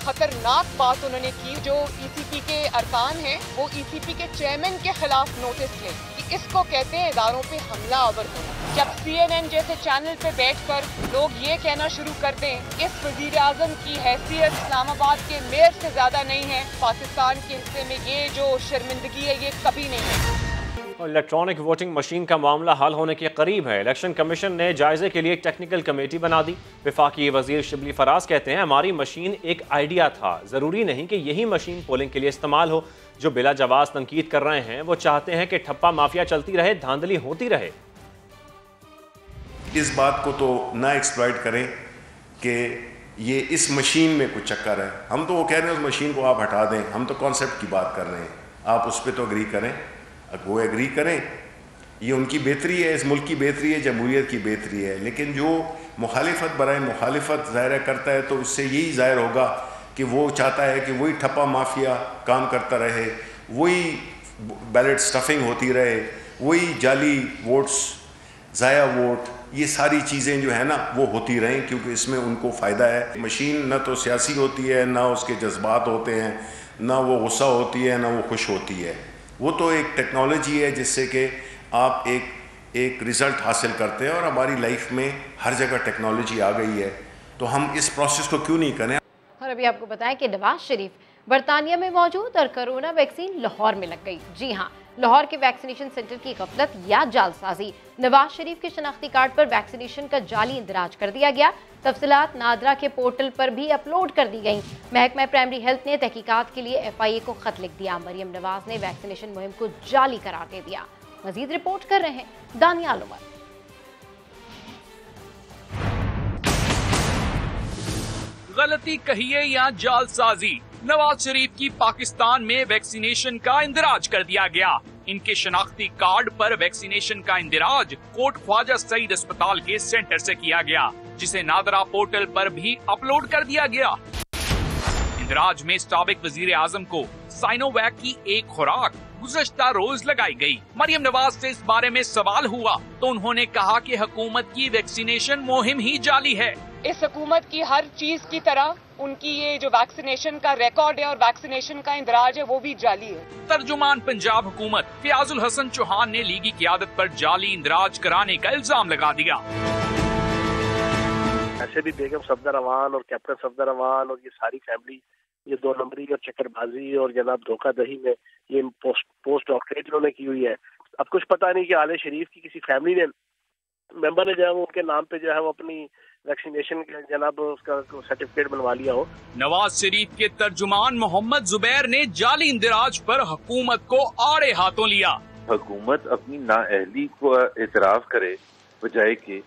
खतरनाक बात उन्होंने की, जो ECP के अरकान हैं वो ECP के चेयरमैन के खिलाफ नोटिस लें कि इसको कहते हैं इदारों पे हमला आवर होना। जब CNN जैसे चैनल पे बैठकर लोग ये कहना शुरू कर दें इस वजीर आजम की हैसियत इस्लामाबाद के मेयर से ज्यादा नहीं है, पाकिस्तान के हिस्से में ये जो शर्मिंदगी है ये कभी नहीं है। इलेक्ट्रॉनिक वोटिंग मशीन का मामला हल होने के करीब है। इलेक्शन कमीशन ने जायजे के लिए एक टेक्निकल कमेटी बना दी। वफाकी वजीर शिबली फराज कहते हैं, हमारी मशीन एक आइडिया था, ज़रूरी नहीं कि यही मशीन पोलिंग के लिए इस्तेमाल हो। जो बिला जवाज तनकीद कर रहे हैं वो चाहते हैं कि ठप्पा माफिया चलती रहे, धांधली होती रहे। इस बात को तो ना एक्सप्लॉइट करें कि ये इस मशीन में कुछ चक्कर है। हम तो वो कह रहे हैं उस मशीन को आप हटा दें, हम तो कॉन्सेप्ट की बात कर रहे हैं, आप उस पर तो एग्री करें। अगर वो एग्री करें, ये उनकी बेहतरी है, इस मुल्क की बेहतरी है, जमहूरियत की बेहतरी है। लेकिन जो मुखालिफत बराए मुखालिफत ज़ाहिर करता है तो उससे यही ज़ाहिर होगा कि वो चाहता है कि वही ठप्पा माफिया काम करता रहे, वही बैलेट स्टफिंग होती रहे, वही जाली वोट्स, ज़ाया वोट, ये सारी चीज़ें जो है ना वो होती रहें, क्योंकि इसमें उनको फ़ायदा है। मशीन न तो सियासी होती है, ना उसके जज्बात होते हैं, ना वो गुस्सा होती है, ना वो खुश होती है। वो तो एक टेक्नोलॉजी है जिससे कि आप एक रिज़ल्ट हासिल करते हैं, और हमारी लाइफ में हर जगह टेक्नोलॉजी आ गई है, तो हम इस प्रोसेस को क्यों नहीं करें। और अभी आपको बताएं कि नवाज शरीफ बरतानिया में मौजूद और कोरोना वैक्सीन लाहौर में लग गई। जी हाँ, लाहौर के वैक्सीनेशन सेंटर की गफलत या जालसाजी। नवाज शरीफ के शनाख्ती कार्ड पर वैक्सीनेशन का जाली इंदराज कर दिया गया। तफसीलात नादरा के पोर्टल पर भी अपलोड कर दी गई। महकमा प्राइमरी हेल्थ ने तहकीकात के लिए FIA को खत लिख दिया। मरियम नवाज ने वैक्सीनेशन मुहिम को जाली करार दे दिया। मजीद रिपोर्ट कर रहे हैं दानियाल उमर। गलती कहिए या जालसाजी, नवाज शरीफ की पाकिस्तान में वैक्सीनेशन का इंदिराज कर दिया गया। इनके शनाख्ती कार्ड पर वैक्सीनेशन का इंदिराज कोट ख्वाजा सईद अस्पताल के सेंटर से किया गया, जिसे नादरा पोर्टल पर भी अपलोड कर दिया गया। इंदिराज में साबिक वजीर आजम को साइनोवैक की एक खुराक गुज़श्ता रोज लगाई गई। मरियम नवाज से इस बारे में सवाल हुआ तो उन्होंने कहा कि हुकूमत की वैक्सीनेशन मुहिम ही जाली है। इस हुकूमत की हर चीज की तरह उनकी ये जो वैक्सीनेशन का रिकॉर्ड है और वैक्सीनेशन का इंदराज है वो भी जाली है। तर्जुमान पंजाब हुकूमत फयाजुल हसन चौहान ने लीगी क़यादत पर जाली इंदराज कराने का इल्जाम लगा दिया। ऐसे भी बेगम सफदर अवान और कैप्टन सफदर अवान और ये सारी फैमिली ये 2 नंबरी और चक्करबाजी और जनाब धोखाधड़ी में ये पोस्ट डॉक्टरेट इन्होंने की हुई है। अब कुछ पता नहीं कि आले शरीफ की किसी फैमिली ने मेंबर ने जो है वो उनके नाम पे जो है वो अपनी वैक्सीनेशन जनाब उसका सर्टिफिकेट बनवा लिया हो। नवाज शरीफ के तर्जुमान मोहम्मद जुबैर ने जाली इंदिराज पर हुकूमत को आड़े हाथों लिया। हुकूमत अपनी नाअहली को एतराफ करे बजाय के,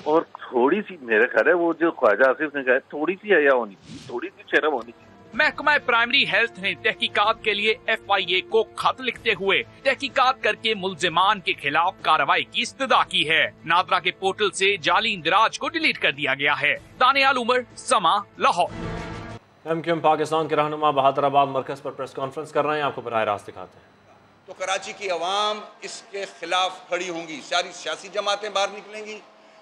और थोड़ी सी मेरा ख्याल है वो जो ख्वाजा आसिफ ने कहा थोड़ी सी हया होनी चाहिए, थोड़ी सी शर्म होनी चाहिए। महकमा प्राइमरी हेल्थ ने तहकीकात के लिए FIA को खत लिखते हुए तहकीकात करके मुल्जिमान के खिलाफ कार्रवाई की इस्तदा की है। नादरा के पोर्टल से जाली इंदिराज को डिलीट कर दिया गया है। दानियाल उमर, समा, लाहौर। MQM पाकिस्तान के रहनुमा बहादुराबाद मरकज पर प्रेस कॉन्फ्रेंस कर रहे हैं, आपको बराह रास्त दिखाते हैं। तो कराची की अवाम इसके खिलाफ खड़ी होंगी, सारी सियासी जमातें बाहर निकलेंगी,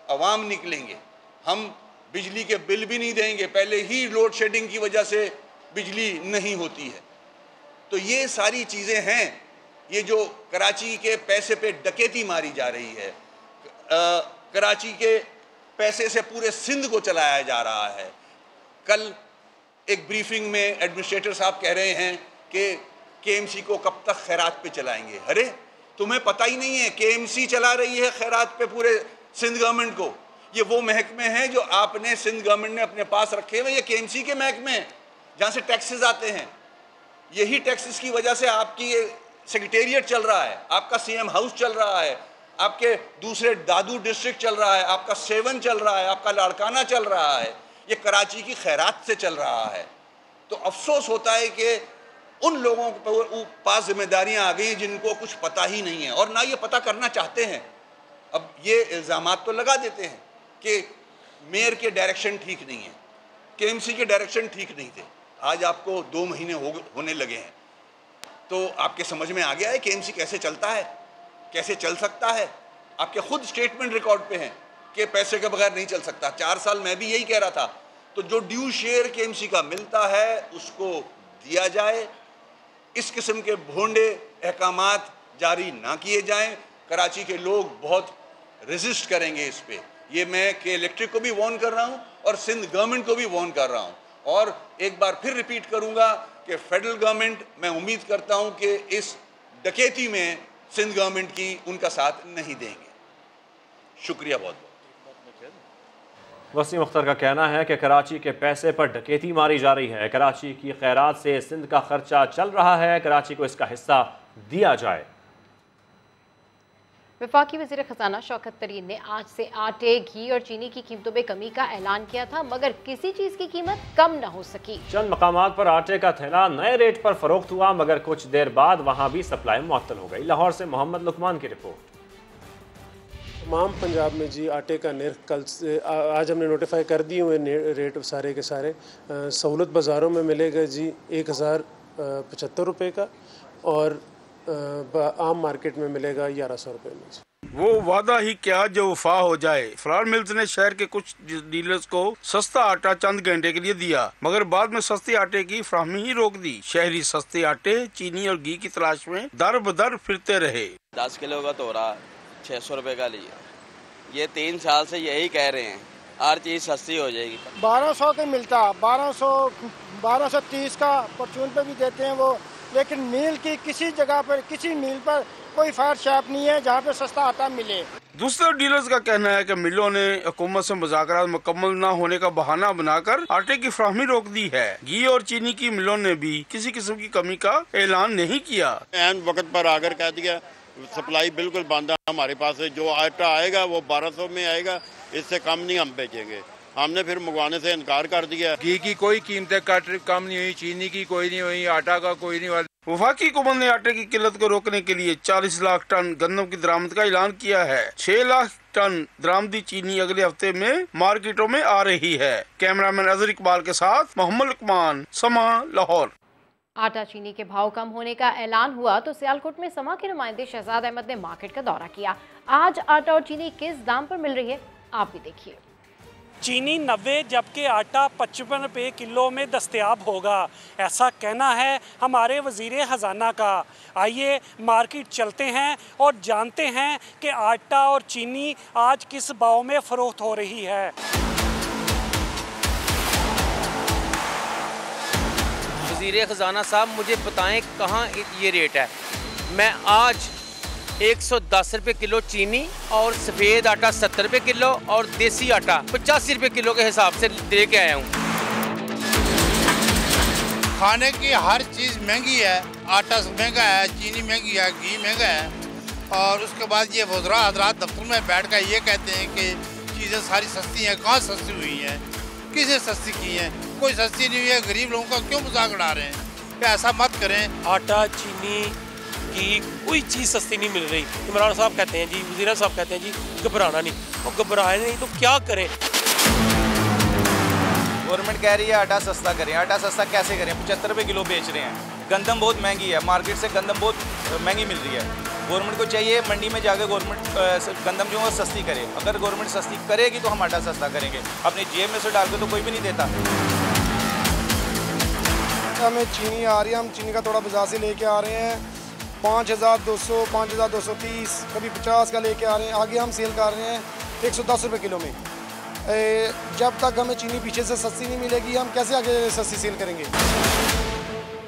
अवाम निकलेंगे। हम बिजली के बिल भी नहीं देंगे, पहले ही लोड शेडिंग की वजह से बिजली नहीं होती है। तो ये सारी चीज़ें हैं। ये जो कराची के पैसे पे डकैती मारी जा रही है, कराची के पैसे से पूरे सिंध को चलाया जा रहा है। कल एक ब्रीफिंग में एडमिनिस्ट्रेटर साहब कह रहे हैं कि KMC को कब तक खैरात पे चलाएंगे। अरे तुम्हें पता ही नहीं है, KMC चला रही है खैरात पे पूरे सिंध गवर्नमेंट को। ये वो महकमे हैं जो आपने सिंध गवर्नमेंट ने अपने पास रखे हुए, ये KMC के महकमे हैं जहाँ से टैक्सेस आते हैं। यही टैक्सेस की वजह से आपकी ये सेक्रेटेरिएट चल रहा है, आपका CM हाउस चल रहा है, आपके दूसरे दादू डिस्ट्रिक्ट चल रहा है, आपका सेवन चल रहा है, आपका लाड़काना चल रहा है। ये कराची की खैरात से चल रहा है। तो अफसोस होता है कि उन लोगों के पास जिम्मेदारियां आ गई जिनको कुछ पता ही नहीं है और ना ये पता करना चाहते हैं। अब ये इल्ज़ामात तो लगा देते हैं कि मेयर के डायरेक्शन ठीक नहीं है, KMC के डायरेक्शन ठीक नहीं थे। आज आपको 2 महीने होने लगे हैं, तो आपके समझ में आ गया है KMC कैसे चलता है, कैसे चल सकता है। आपके खुद स्टेटमेंट रिकॉर्ड पे हैं कि पैसे के बगैर नहीं चल सकता। 4 साल मैं भी यही कह रहा था। तो जो ड्यू शेयर KMC का मिलता है उसको दिया जाए, इस किस्म के भोंडे अहकामात जारी ना किए जाएं। कराची के लोग बहुत रेजिस्ट करेंगे इस पे। ये मैं के इलेक्ट्रिक को भी वार्न कर रहा हूँ और सिंध गवर्नमेंट को भी वार्न कर रहा हूँ। और एक बार फिर रिपीट करूँगा कि फेडरल गवर्नमेंट, मैं उम्मीद करता हूँ कि इस डकैती में सिंध गवर्नमेंट की उनका साथ नहीं देंगे। शुक्रिया बहुत बहुत। वसीम अख्तर का कहना है कि कराची के पैसे पर डकैती मारी जा रही है। कराची की खैरात से सिंध का खर्चा चल रहा है, कराची को इसका हिस्सा दिया जाए। वफाकी वज़ीर ख़ज़ाना शौकत तरीन ने आज से आटे, घी और चीनी की कीमतों में कमी का ऐलान किया था, मगर किसी चीज़ की कीमत कम न हो सकी। चंद मकामात पर आटे का थैला नए रेट पर फरोख्त हुआ, मगर कुछ देर बाद वहाँ भी सप्लाई मुअत्तल हो गई। लाहौर से मोहम्मद लुकमान की रिपोर्ट। तमाम पंजाब में जी आटे का निर्ख कल से आज हमने नोटिफाई कर दिए हुए रेट सारे के सारे। सहूलत बाज़ारों में मिलेगा जी 1075 रुपये का और आम मार्केट में मिलेगा 1100 रुपये में। वो वादा ही क्या जो वफा हो जाए। फ्लावर मिल्स ने शहर के कुछ डीलर्स को सस्ता आटा चंद घंटे के लिए दिया, मगर बाद में सस्ते आटे की फराहमी ही रोक दी। शहरी सस्ते आटे, चीनी और घी की तलाश में दर बदर फिरते रहे। 10 किलो का तोरा 600 रुपए का लिया। ये 3 साल से यही कह रहे हैं हर चीज सस्ती हो जाएगी। 1200 के मिलता, 1230 का परचून पे भी देते हैं वो, लेकिन मील की किसी जगह पर, किसी मील पर कोई फायर शॉप नहीं है जहाँ पे सस्ता आटा मिले। दूसरे डीलर्स का कहना है कि मिलों ने हुकूमत से मुज़ाकरात मुकम्मल न होने का बहाना बनाकर आटे की फराहमी रोक दी है। घी और चीनी की मिलों ने भी किसी किस्म की कमी का ऐलान नहीं किया। ऐन वक्त पर आकर कह दिया सप्लाई बिल्कुल बंद है हमारे पास है, जो आटा आएगा वो 1200 में आएगा, इससे कम नहीं हम बेचेंगे। हमने फिर मंगवाने से इनकार कर दिया। घी की कोई कीमतें कम नहीं हुई, चीनी की कोई नहीं हुई, आटा का कोई नहीं हुआ। वफाकी हुकूमत ने आटे की किल्लत को रोकने के लिए 40 लाख टन गंदम की दरामद का ऐलान किया है। 6 लाख टन दरामदी चीनी अगले हफ्ते में मार्केटों में आ रही है। कैमरामैन अजहर इकबाल के साथ मोहम्मद लुकमान, समा, लाहौर। आटा चीनी के भाव कम होने का ऐलान हुआ तो सियालकोट में समा के नुमाइंदे शहजाद अहमद ने मार्केट का दौरा किया। आज आटा और चीनी किस दाम पर मिल रही है, आप भी देखिए। चीनी 90 जबकि आटा 55 रुपये किलो में दस्तयाब होगा, ऐसा कहना है हमारे वज़ीर ख़जाना का। आइए मार्केट चलते हैं और जानते हैं कि आटा और चीनी आज किस भाव में फ़रोख्त हो रही है। वज़ीर ख़जाना साहब मुझे बताएं कहाँ ये रेट है। मैं आज 110 रुपये किलो चीनी और सफ़ेद आटा 70 रुपये किलो और देसी आटा 85 रुपये किलो के हिसाब से दे के आया हूँ। खाने की हर चीज़ महंगी है, आटा महंगा है, चीनी महंगी है, घी महंगा है। और उसके बाद ये वज़रा हज़रात दफ्तर में बैठ कर ये कहते हैं कि चीज़ें सारी सस्ती हैं। कहाँ सस्ती हुई हैं, किसे सस्ती की हैं? कोई सस्ती नहीं हुई है। गरीब लोगों का क्यों मजाक उड़ा रहे हैं? क्या ऐसा मत करें। आटा, चीनी, घी, कोई चीज़ सस्ती नहीं मिल रही। इमरान साहब कहते हैं जी, वज़ीर साहब कहते हैं जी घबराना नहीं, और घबराए नहीं तो क्या करें। गवर्नमेंट कह रही है आटा सस्ता करें। आटा सस्ता कैसे करें? 75 रुपये किलो बेच रहे हैं। गंदम बहुत महंगी है, मार्केट से गंदम बहुत महंगी मिल रही है। गवर्नमेंट को चाहिए मंडी में जाकर गवर्नमेंट गंदम जो है सस्ती करे। अगर गवर्नमेंट सस्ती करेगी तो हम आटा सस्ता करेंगे। अपनी जेब में से डाल के तो कोई भी नहीं देता। हमें चीनी आ रही है, हम चीनी का थोड़ा बाजार से लेके आ रहे हैं 5200, 5230, कभी 50 का लेके आ रहे हैं। आगे हम सेल कर रहे हैं 110 रुपये किलो में। जब तक हमें चीनी पीछे से सस्ती नहीं मिलेगी हम कैसे आगे सस्ती सेल करेंगे।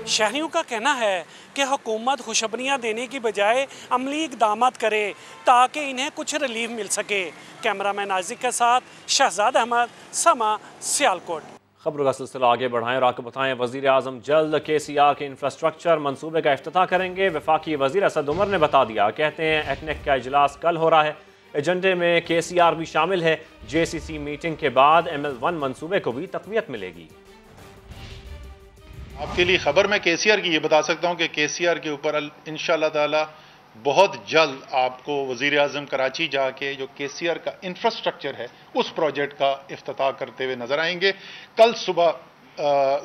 शहरियों का कहना है कि हुकूमत खुशखबरियाँ देने की बजाय अमली इक़दाम करे ताकि इन्हें कुछ रिलीफ मिल सके। कैमरामैन आजिक के साथ शहजाद अहमद, समा, सियालकोट। खबरों का सिलसिला आगे बढ़ाएं और आपको बताएं वज़ीर आज़म जल्द KCR के इंफ्रास्ट्रक्चर मनसूबे का इफ्तिताह करेंगे। वफाकी वज़ीर असद उमर ने बता दिया। कहते हैं एक्नेक का इजलास कल हो रहा है, एजेंडे में KCR भी शामिल है। JCC मीटिंग के बाद ML1 मनसूबे को भी तक़वियत मिलेगी। आपके लिए खबर मैं KCR की ये बता सकता हूँ कि KCR के ऊपर इंशाअल्लाह ताला बहुत जल्द आपको वज़ीर आज़म कराची जाके जो KCR का इंफ्रास्ट्रक्चर है उस प्रोजेक्ट का इफ्तिताह करते हुए नजर आएंगे। कल सुबह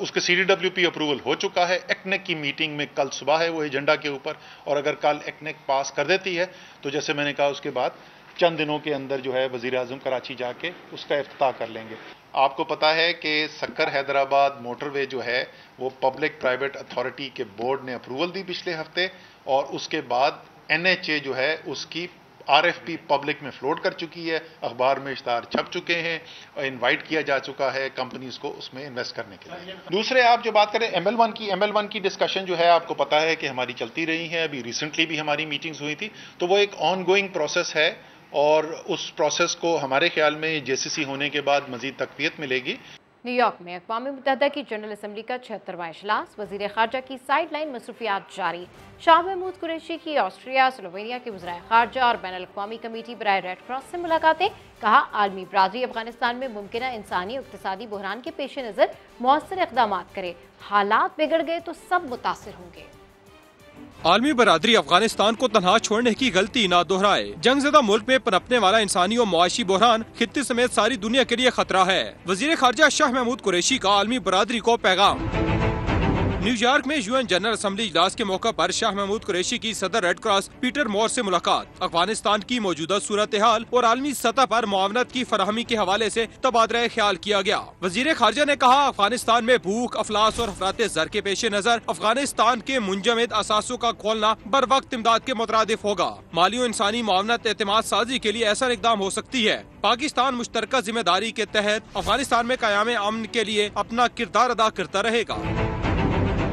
उसके CDWP अप्रूवल हो चुका है। एक्नेक की मीटिंग में कल सुबह है वो एजेंडा के ऊपर, और अगर कल एक्नेक पास कर देती है तो जैसे मैंने कहा उसके बाद चंद दिनों के अंदर जो है वज़ीर आज़म कराची जाके उसका इफ्तिताह कर लेंगे। आपको पता है कि सक्कर हैदराबाद मोटरवे जो है वो पब्लिक प्राइवेट अथॉरिटी के बोर्ड ने अप्रूवल दी पिछले हफ्ते, और उसके बाद NHA जो है उसकी RFP पब्लिक में फ्लोट कर चुकी है। अखबार में इश्तार छप चुके हैं और इनवाइट किया जा चुका है कंपनीज को उसमें इन्वेस्ट करने के लिए। दूसरे आप जो बात करें ML1 की डिस्कशन जो है आपको पता है कि हमारी चलती रही है। अभी रिसेंटली भी हमारी मीटिंग्स हुई थी, तो वो एक ऑनगोइंग प्रोसेस है और उस प्रोसेस को हमारे ख्याल में JCC होने के बाद मजीद तक़वियत मिलेगी। न्यूयॉर्क में अक़वाम मुत्तहिदा की जनरल असम्बली का 76वां इजलास, वज़ीर ख़ारजा की साइडलाइन मसरूफियात जारी। शाह महमूद कुरैशी की ऑस्ट्रिया, स्लोवेनिया के वज़ीर ख़ारजा और बैनुल अक़वामी कमेटी बराए रेड क्रॉस से मुलाकातें। कहा, आलमी बरादरी अफगानिस्तान में मुमकिन इंसानी और इक़्तिसादी बहरान के पेश नज़र मौसर इक़दाम करे। हालात बिगड़ गए तो सब मुतासिर होंगे। आलमी बरादरी अफगानिस्तान को तनहा छोड़ने की गलती ना दोहराए। जंगज़दा मुल्क में पनपने वाला इंसानी और मुआशी बहरान खित्ते समेत सारी दुनिया के लिए खतरा है। वज़ीर ख़ारजा शाह महमूद कुरैशी का आलमी बरादरी को पैगाम। न्यूयॉर्क में यूएन जनरल असम्बली इजलास के मौके पर शाह महमूद कुरैशी की सदर रेड क्रॉस पीटर मोर से मुलाकात। अफगानिस्तान की मौजूदा सूरत हाल और आलमी सतह पर मुआवनत की फराहमी के हवाले से तबादला ख्याल किया गया। वज़ीर ख़ारजा ने कहा, अफगानिस्तान में भूख, अफलास और अफराते ज़र के पेश नज़र अफगानिस्तान के मुंजमद असासों का खोलना बर वक्त इमदाद के मुतरादिफ होगा। माली और इंसानी मुआवनत एतमाद साजी के लिए ऐसा इक़दाम हो सकती है। पाकिस्तान मुश्तरका जिम्मेदारी के तहत अफगानिस्तान में क़याम अमन के लिए अपना किरदार अदा करता रहेगा।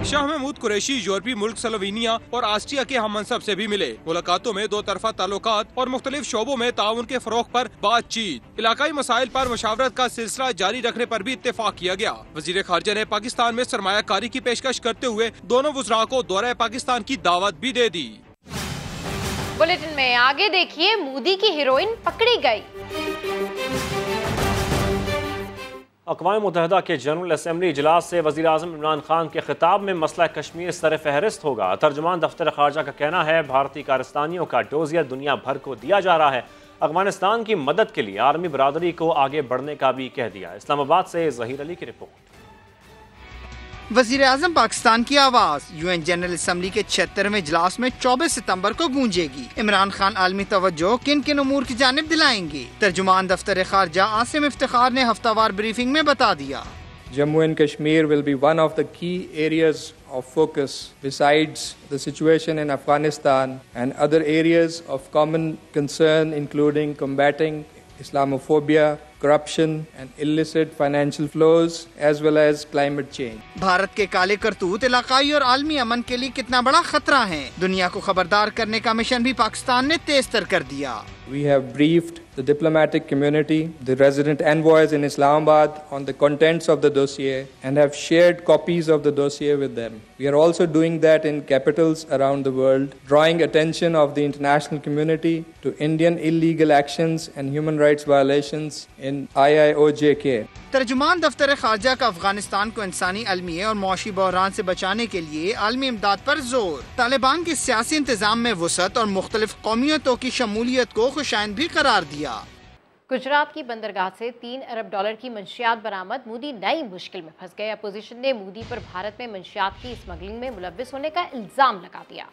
शाह महमूद कुरैशी यूरोपीय मुल्क स्लोवेनिया और ऑस्ट्रिया के हम मनसब से भी मिले। मुलाकातों में दो तरफा ताल्लुकात और मुख्तलिफ शोबों में ताउन के फरोग पर बातचीत, इलाकाई मसाइल पर मुशावरत का सिलसिला जारी रखने पर भी इत्तेफाक किया गया। वज़ीर ख़ारजा ने पाकिस्तान में सरमायाकारी की पेशकश करते हुए दोनों वज़रा को दौरे पाकिस्तान की दावत भी दे दी। बुलेटिन में आगे देखिए, मोदी की हीरोइन पकड़ी गई। अक़वाम मुत्तहिदा के जनरल असम्बली इजलास से वज़ीर आज़म इमरान खान के खिताब में मसला कश्मीर सर फहरिस्त होगा। तर्जुमान दफ्तर ख़ारजा का कहना है, भारतीय कारस्तानियों का डोजियर दुनिया भर को दिया जा रहा है। अफ़गानिस्तान की मदद के लिए आर्मी बरादरी को आगे बढ़ने का भी कह दिया। इस्लामाबाद से ज़हीर अली की रिपोर्ट। वज़ीर आज़म पाकिस्तान की आवाज़ यूएन जनरल असम्बली के 76वें इजलास में 24 सितंबर को गूंजेगी। इमरान खान आलमी तवज्जो किन किन उमूर की जानिब दिलाएंगे? तर्जुमान दफ्तर ख़ारजा आसिम इफ्तिखार ने हफ्तावार ब्रीफिंग में बता दिया। Jammu and Kashmir will be one of the key areas of focus besides the situation in Afghanistan and other areas of common concern, including combating Islamophobia, corruption and illicit financial flows as well as climate change. Bharat के काले करतूत इलाकाई और आलमी अमन के लिए कितना बड़ा खतरा है, दुनिया को खबरदार करने का मिशन भी पाकिस्तान ने तेज तर कर दिया। We have briefed the diplomatic community, the resident envoys in Islamabad on the contents of the dossier and have shared copies of the dossier with them. We are also doing that in capitals around the world, drawing attention of the international community to Indian illegal actions and human rights violations in IIOJK. तर्जुमान दफ्तर ख़ारजा का अफगानिस्तान को इंसानी, अलमी और मौशी बहरान से बचाने के लिए आलमी इमदाद पर जोर। तालिबान के सियासी इंतजाम में वसअत और मुख्तलिफ कौमियतों की शमूलियत को खुशाइन भी करार दिया। गुजरात की बंदरगाह से $3 अरब की मंशियात बरामद, मोदी नई मुश्किल में फंस गए। अपोजिशन ने मोदी पर भारत में मंशियात की स्मगलिंग में मुलव्विस होने का इल्जाम लगा दिया।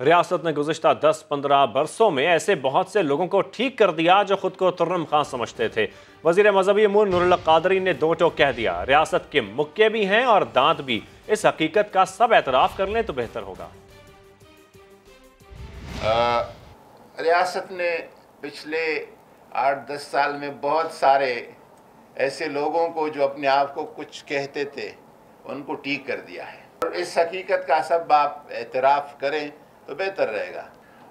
रियासत ने गुज़िश्ता 10-15 बरसों में ऐसे बहुत से लोगों को ठीक कर दिया जो खुद को तुर्रम खां समझते थे। वज़ीर मज़हबी अमूर नूरुल हक क़ादरी ने दो टोक कह दिया, रियासत के मुक्के भी हैं और दांत भी। इस हकीकत का सब एतराफ़ कर लें तो बेहतर होगा। रियासत ने पिछले 8-10 साल में बहुत सारे ऐसे लोगों को जो अपने आप को कुछ कहते थे उनको ठीक कर दिया है, और इस हकीकत का सब आप एतराफ़ करें तो बेहतर रहेगा।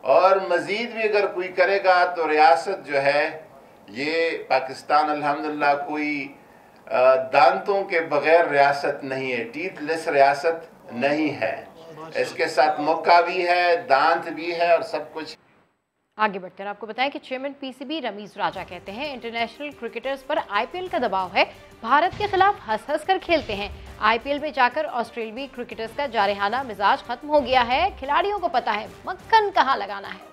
और मज़ीद भी अगर कोई करेगा तो रियासत जो है ये पाकिस्तान अल्हम्दुलिल्लाह कोई दांतों के बग़ैर रियासत नहीं है, टीथलेस रियासत नहीं है। इसके साथ मौका भी है, दांत भी है और सब कुछ। आगे बढ़कर आपको बताएं कि चेयरमैन पीसीबी रमीज राजा कहते हैं, इंटरनेशनल क्रिकेटर्स पर आईपीएल का दबाव है, भारत के खिलाफ हंस हंस कर खेलते हैं। आईपीएल में जाकर ऑस्ट्रेलियाई क्रिकेटर्स का जारहाना मिजाज खत्म हो गया है, खिलाड़ियों को पता है मक्खन कहां लगाना है।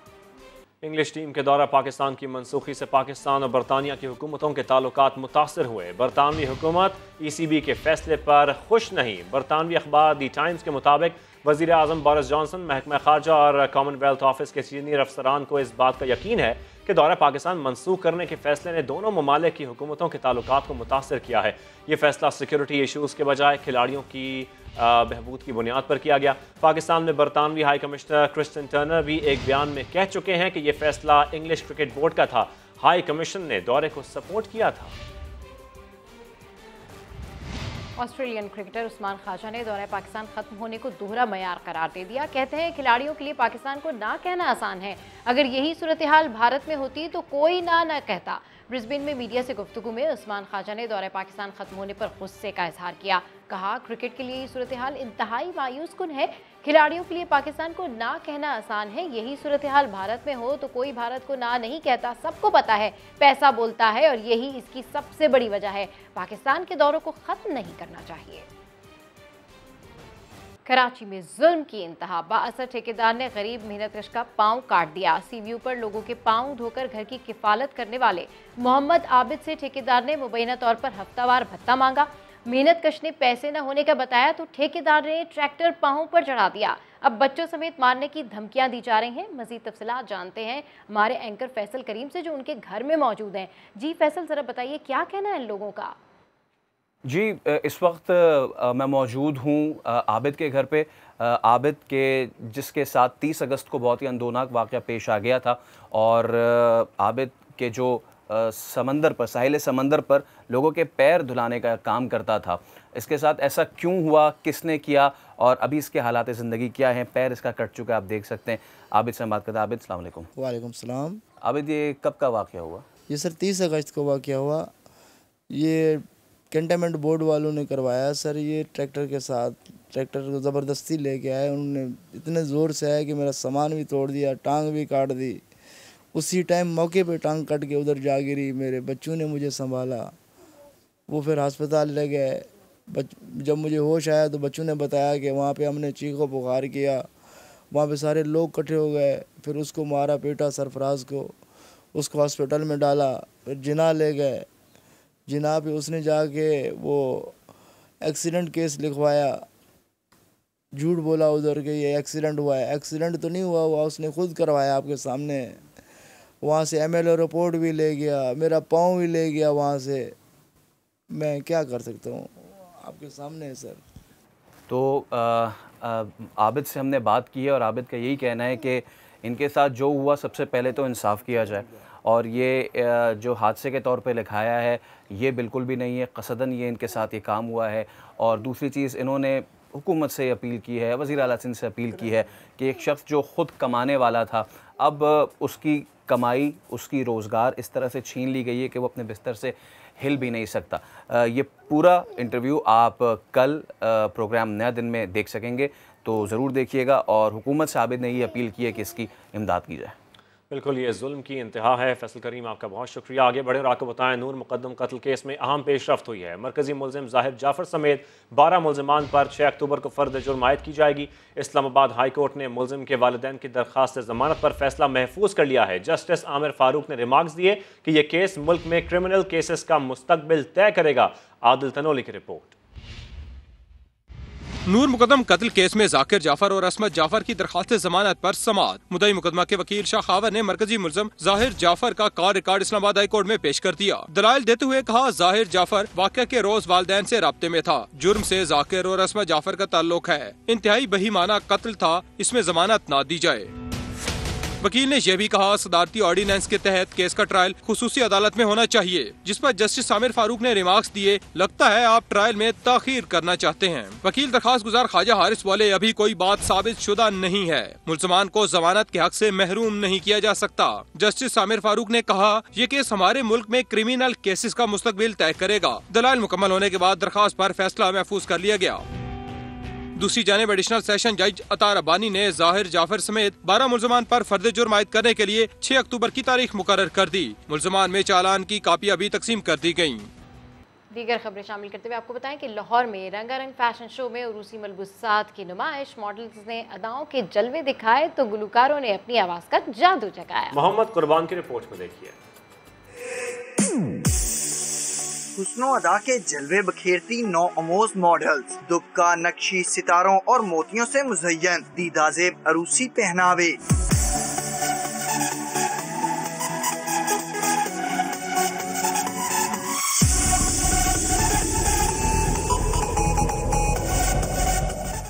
इंग्लिश टीम के दौरा पाकिस्तान की मनसूखी से पाकिस्तान और बरतानिया की हुकूमतों के ताल्लुकात मुतासर हुए। बरतानवी हुकूमत ईसीबी के फैसले पर खुश नहीं। बरतानवी अखबार दी टाइम्स के मुताबिक वज़ीर आज़म बोरिस जॉनसन, महकमा ख़ारजा और कॉमनवेल्थ ऑफिस के सीनियर अफसरान को इस बात का यकीन है कि दौरा पाकिस्तान मनसूख करने के फैसले ने दोनों ममालिक की हुकूमतों के ताल्लुकात को मुतासर किया है। ये फैसला सिक्योरिटी इशूज़ के बजाय खिलाड़ियों की बहबूद की बुनियाद पर किया गया। पाकिस्तान में बरतानवी हाई कमिश्नर क्रिस्टन टर्नर भी एक बयान में कह चुके हैं कि यह फैसला इंग्लिश क्रिकेट बोर्ड का था, हाई कमीशन ने दौरे को सपोर्ट किया था। ऑस्ट्रेलियन क्रिकेटर उस्मान ख्वाजा ने दौरा पाकिस्तान खत्म होने को दोहरा मयार करार दे दिया। कहते हैं खिलाड़ियों के लिए पाकिस्तान को ना कहना आसान है, अगर यही सूरत हाल भारत में होती तो कोई ना कहता। ब्रिस्बेन में मीडिया से गुफ्तगू में उस्मान ख्वाजा ने दौरे पाकिस्तान खत्म होने पर गुस्से का इजहार किया। कहा, क्रिकेट के लिए ये सूरत हाल इंतहाई मायूस कुन है। खिलाड़ियों के लिए पाकिस्तान को ना कहना आसान है, यही सूरत हाल भारत में हो तो कोई भारत को ना नहीं कहता। सबको पता है पैसा बोलता है और यही इसकी सबसे बड़ी वजह है। पाकिस्तान के दौरों को खत्म नहीं करना चाहिए। कराची में जुल्म की इंतहा, बाअसर ठेकेदार ने गरीब मेहनतकश का पांव काट दिया। सीवीयू पर लोगों के पांव धोकर घर की किफालत करने वाले मोहम्मद आबिद से ठेकेदार ने मुबैना तौर पर हफ्तावार भत्ता मांगा। मेहनतकश ने पैसे न होने का बताया तो ठेकेदार ने ट्रैक्टर पांव पर चढ़ा दिया। अब बच्चों समेत मारने की धमकियां दी जा रही हैं। मजीद तफसीलात जानते हैं हमारे एंकर फैसल करीम से, जो उनके घर में मौजूद हैं। जी फैसल, जरा बताइए क्या कहना है इन लोगों का? जी, इस वक्त मैं मौजूद हूँ आबिद के घर पे। आबिद के जिसके साथ 30 अगस्त को बहुत ही अंदोनाक वाक़या पेश आ गया था और आबिद के जो समंदर पर, साहिल समंदर पर लोगों के पैर धुलाने का काम करता था। इसके साथ ऐसा क्यों हुआ, किसने किया और अभी इसके हालात ज़िंदगी क्या हैं? पैर इसका कट चुका है, आप देख सकते हैं। आबिद से बात करते हैं। आबिद, अस्सलाम वालेकुम। वालेकुम सलाम। आबिद, ये कब का वाक़या हुआ? ये सर 30 अगस्त को वाक़या हुआ। ये कैंटनमेंट बोर्ड वालों ने करवाया सर। ये ट्रैक्टर के साथ, ट्रैक्टर को ज़बरदस्ती लेके आए। उन्होंने इतने ज़ोर से आया कि मेरा सामान भी तोड़ दिया, टांग भी काट दी। उसी टाइम मौके पे टांग कट के उधर जा गिरी। मेरे बच्चों ने मुझे संभाला, वो फिर अस्पताल ले गए। जब मुझे होश आया तो बच्चों ने बताया कि वहाँ पे हमने चीखो पुकार किया, वहाँ पे सारे लोग इकट्ठे हो गए। फिर उसको मारा पीटा, सरफराज को, उसको हॉस्पिटल में डाला। फिर जिना ले गए। जिना पे उसने जाके वो एक्सीडेंट केस लिखवाया। झूठ बोला उधर के ये एक्सीडेंट हुआ है। एक्सीडेंट तो नहीं हुआ, उसने खुद करवाया आपके सामने। वहाँ से MLO रिपोर्ट भी ले गया, मेरा पाँव भी ले गया वहाँ से। मैं क्या कर सकता हूँ, आपके सामने है सर। तो आबिद से हमने बात की है और आबिद का यही कहना है कि इनके साथ जो हुआ सबसे पहले तो इंसाफ किया जाए और ये जो हादसे के तौर पे लिखाया है ये बिल्कुल भी नहीं है, कसदन ये इनके साथ ये काम हुआ है। और दूसरी चीज़, इन्होंने हुकूमत से अपील की है, वज़ीर आला सिंध से अपील की है कि एक शख्स जो ख़ुद कमाने वाला था, अब उसकी कमाई, उसकी रोज़गार इस तरह से छीन ली गई है कि वो अपने बिस्तर से हिल भी नहीं सकता। ये पूरा इंटरव्यू आप कल प्रोग्राम नया दिन में देख सकेंगे, तो ज़रूर देखिएगा। और हुकूमत से आबिद ने ये अपील की है कि इसकी इमदाद की जाए। बिल्कुल, ये जुल्म की इंतहा है। फैसल करीम, आपका बहुत शुक्रिया। आगे बढ़े और आपको बताएं, नूर मुकद्दम कत्ल केस में अहम पेशरफ्त हुई है। मरकजी मुलजिम ज़ाहिर जाफ़र समेत 12 मुलजमान पर 6 अक्टूबर को फ़र्द जुर्म आयद की जाएगी। इस्लामाबाद हाई कोर्ट ने मुलजिम के वालिदैन की दरख्वास्त ज़मानत पर फैसला महफूज कर लिया है। जस्टिस आमिर फारूक ने रिमार्क्स दिए कि यह केस मुल्क में क्रिमिनल केसेस का मुस्तकबिल तय करेगा। आदिल तनोली की रिपोर्ट। नूर मुकदम कत्ल केस में जाकिर जाफर और असमत जाफर की दरखास्त जमानत पर समाअत। मुद्दई मुकदमा के वकील शाह खावर ने मरकजी मुलजिम जाहिर जाफर का car record Islamabad high court में पेश कर दिया। दलाइल देते हुए कहा, जाहिर जाफर वाक़या के रोज वालिदैन से राब्ते में था। जुर्म से जाकिर और असमत जाफर का ताल्लुक है। इंतहाई बहीमाना कत्ल था, इसमें जमानत न दी जाए। वकील ने यह भी कहा, सदारती ऑर्डिनेंस के तहत केस का ट्रायल खुसूसी अदालत में होना चाहिए, जिस पर जस्टिस आमिर फारूक ने रिमार्क्स दिए, लगता है आप ट्रायल में ताखीर करना चाहते हैं। वकील दरखास्त गुजार ख्वाजा हारिस बोले, अभी कोई बात साबित शुदा नहीं है, मुल्जमान को जमानत के हक से महरूम नहीं किया जा सकता। जस्टिस आमिर फारूक ने कहा, ये केस हमारे मुल्क में क्रिमिनल केसेस का मुस्तकबिल तय करेगा। दलाइल मुकम्मल होने के बाद दरखास्त पर फैसला महफूज कर लिया गया। दूसरी जानिब एडिशनल सेशन जज अतार अब्बानी ने जाहिर जाफर समेत 12 मुल्जमान पर फर्द जुर्म आयद करने के लिए 6 अक्टूबर की तारीख मुकर्रर कर दी। मुल्जमान में चालान की कापियां भी तकसीम कर दी गयी। दीगर खबरें शामिल करते हुए आपको बताएं कि लाहौर में रंगारंग फैशन शो में उरूसी मलबूसात की नुमाइश, मॉडल्स ने अदाओं के जलवे दिखाए तो गुलकारों ने अपनी आवाज का जादू जगाया। मोहम्मद कुर्बान की रिपोर्ट में देखिए। हुस्नो अदा के जलवे बखेरती 9 अमोज मॉडल्स, दुबका, नक्शी, सितारों और मोतियों से मुज़य्यन दीदाज़ेब अरूसी पहनावे।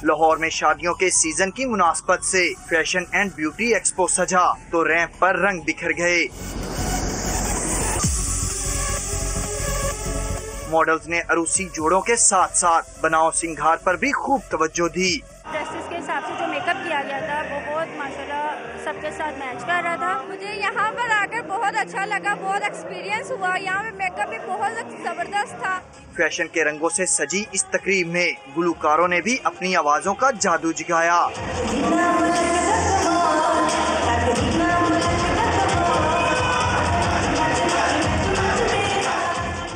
लाहौर में शादियों के सीजन की मुनासबत से फैशन एंड ब्यूटी एक्सपो सजा तो रैंप पर रंग बिखर गए। मॉडल्स ने अरूसी जोड़ों के साथ साथ बनाओ सिंगार पर भी खूब तवज्जो दी। ड्रेसेस के हिसाब से जो मेकअप किया गया था, बहुत माशाल्लाह सबके साथ मैच कर रहा था। मुझे यहाँ पर आकर बहुत अच्छा लगा, बहुत एक्सपीरियंस हुआ। यहाँ पे मेकअप भी बहुत जबरदस्त था। फैशन के रंगों से सजी इस तकरीब में गुलकारों ने भी अपनी आवाजों का जादू जगाया।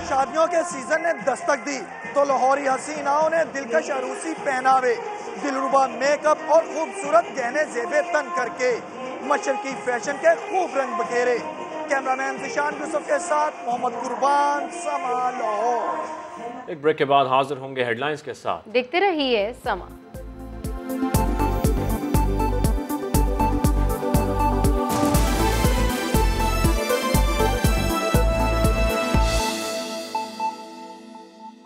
शादियों के सीजन ने दस्तक दी तो लाहौरी हसीनाओं ने दिलकश अरूसी पहनावे, दिलरुबा मेकअप और खूबसूरत गहने जेबे तन करके मशरकी फैशन के खूब रंग बखेरे। कैमरामैन जिशान यूसुफ के साथ मोहम्मद कुर्बान, समा लाहौर। एक ब्रेक के बाद हाजिर होंगे हेडलाइंस के साथ। देखते रहिए समा।